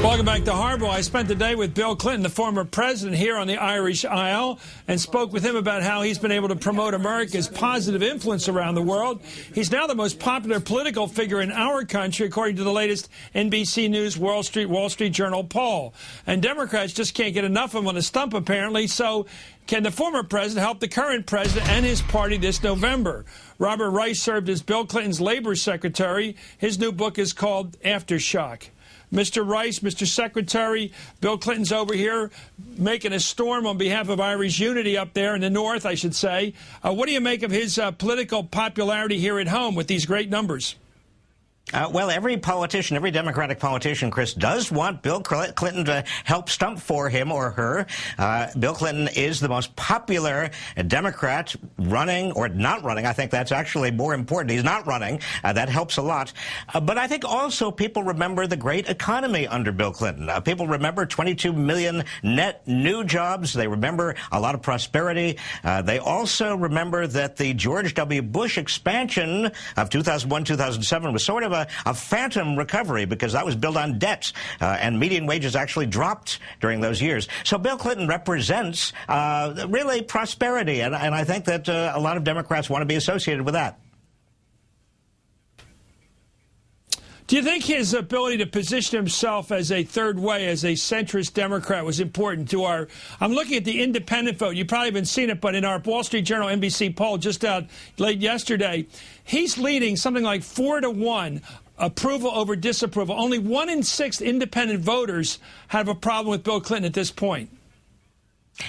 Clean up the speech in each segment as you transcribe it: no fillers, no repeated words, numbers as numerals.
Welcome back to Hardball. I spent the day with Bill Clinton, the former president, here on the Irish Isle, and spoke with him about how he's been able to promote America's positive influence around the world. He's now the most popular political figure in our country, according to the latest NBC News Wall Street Journal poll. And Democrats just can't get enough of him on the stump, apparently. So can the former president help the current president and his party this November? Robert Rice served as Bill Clinton's labor secretary. His new book is called Aftershock. Mr. Rice, Mr. Secretary, Bill Clinton's over here making a storm on behalf of Irish unity up there in the north, I should say. What do you make of his political popularity here at home with these great numbers? Well, every politician, every Democratic politician, Chris, does want Bill Clinton to help stump for him or her. Bill Clinton is the most popular Democrat running or not running. I think that's actually more important. He's not running. That helps a lot. But I think also people remember the great economy under Bill Clinton. People remember 22 million net new jobs. They remember a lot of prosperity. They also remember that the George W. Bush expansion of 2001-2007 was sort of a phantom recovery because that was built on debt, and median wages actually dropped during those years. So Bill Clinton represents really prosperity, and I think that a lot of Democrats want to be associated with that. Do you think his ability to position himself as a third way, as a centrist Democrat, was important to our... I'm looking at the independent vote. You probably haven't seen it, but in our Wall Street Journal NBC poll just out late yesterday, he's leading something like 4-1 approval over disapproval. Only 1 in 6 independent voters have a problem with Bill Clinton at this point.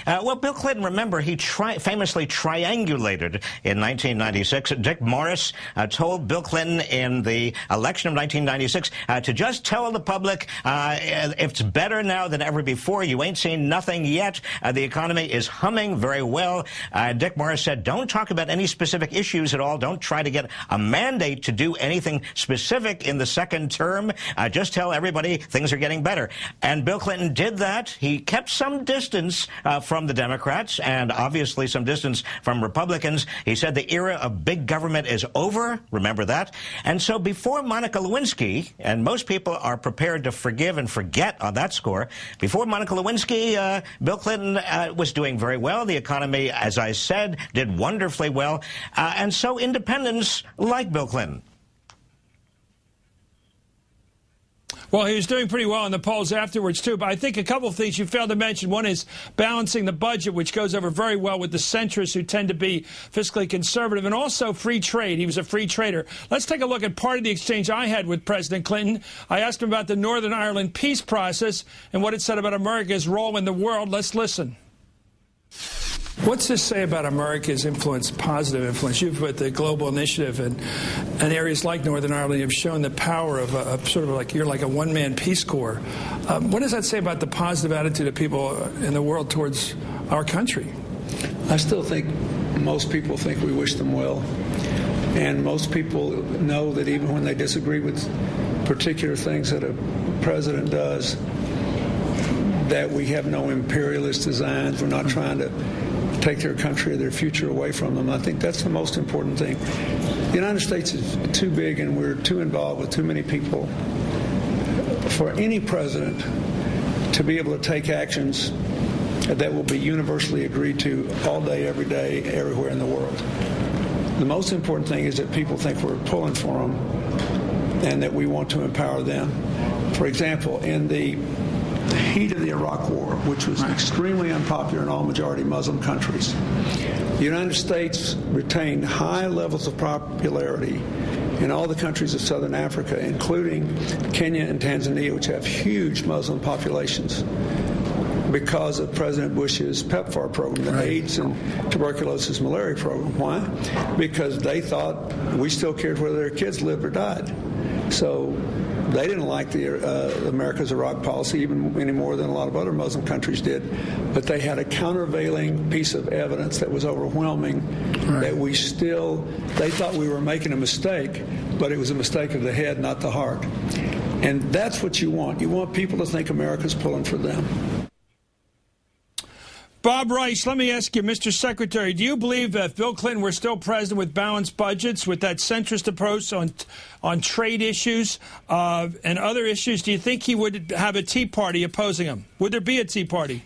Well, Bill Clinton, remember, he famously triangulated in 1996. Dick Morris told Bill Clinton in the election of 1996 to just tell the public it's better now than ever before. You ain't seen nothing yet. The economy is humming very well. Dick Morris said, don't talk about any specific issues at all. Don't try to get a mandate to do anything specific in the second term. Just tell everybody things are getting better. And Bill Clinton did that. He kept some distance from the Democrats and obviously some distance from Republicans. He said the era of big government is over. Remember that. And so before Monica Lewinsky, and most people are prepared to forgive and forget on that score, before Monica Lewinsky, Bill Clinton was doing very well. The economy, as I said, did wonderfully well. And so independents like Bill Clinton. Well, he was doing pretty well in the polls afterwards, too. But I think a couple of things you failed to mention. One is balancing the budget, which goes over very well with the centrists who tend to be fiscally conservative, and also free trade. He was a free trader. Let's take a look at part of the exchange I had with President Clinton. I asked him about the Northern Ireland peace process and what it said about America's role in the world. Let's listen. What's this say about America's influence, positive influence? You've put the global initiative and areas like Northern Ireland have shown the power of a sort of like you're like a one-man Peace Corps. What does that say about the positive attitude of people in the world towards our country? I still think most people think we wish them well. And most people know that even when they disagree with particular things that a president does, that we have no imperialist designs. We're not trying to take their country or their future away from them. I think that's the most important thing. The United States is too big and we're too involved with too many people for any president to be able to take actions that will be universally agreed to all day, every day, everywhere in the world. The most important thing is that people think we're pulling for them and that we want to empower them. For example, in the heat of the Iraq War, which was extremely unpopular in all majority Muslim countries, the United States retained high levels of popularity in all the countries of Southern Africa, including Kenya and Tanzania, which have huge Muslim populations, because of President Bush's PEPFAR program, the AIDS and tuberculosis malaria program. Why? Because they thought we still cared whether their kids lived or died. So they didn't like the America's Iraq policy even any more than a lot of other Muslim countries did. But they had a countervailing piece of evidence that was overwhelming, that they thought we were making a mistake, but it was a mistake of the head, not the heart. And that's what you want. You want people to think America's pulling for them. Bob Rice, let me ask you, Mr. Secretary, do you believe that if Bill Clinton were still president with balanced budgets, with that centrist approach on trade issues and other issues, do you think he would have a Tea Party opposing him? Would there be a Tea Party?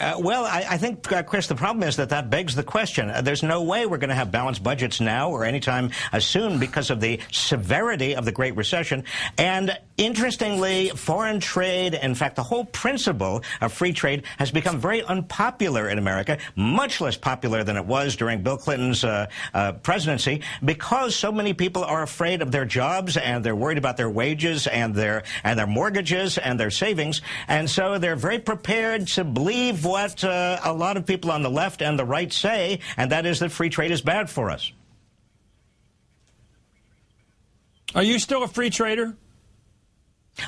Well, I think, Chris, the problem is that begs the question. There's no way we're going to have balanced budgets now or anytime soon because of the severity of the Great Recession. And interestingly, foreign trade, in fact, the whole principle of free trade has become very unpopular in America, much less popular than it was during Bill Clinton's presidency, because so many people are afraid of their jobs and they're worried about their wages and their mortgages and their savings. And so they're very prepared to believe what a lot of people on the left and the right say, and that is that free trade is bad for us. Are you still a free trader?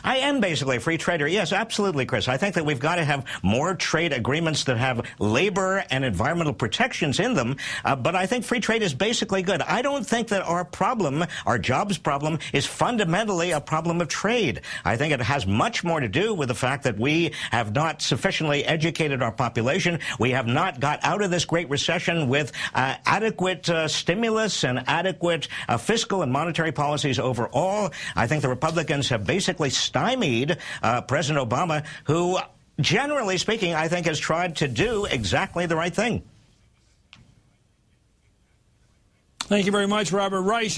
I am basically a free trader. Yes, absolutely, Chris. I think that we've got to have more trade agreements that have labor and environmental protections in them. But I think free trade is basically good. I don't think that our problem, our jobs problem, is fundamentally a problem of trade. I think it has much more to do with the fact that we have not sufficiently educated our population. We have not got out of this Great Recession with adequate stimulus and adequate fiscal and monetary policies overall. I think the Republicans have basically stymied President Obama, who, generally speaking, I think has tried to do exactly the right thing. Thank you very much, Robert Rice.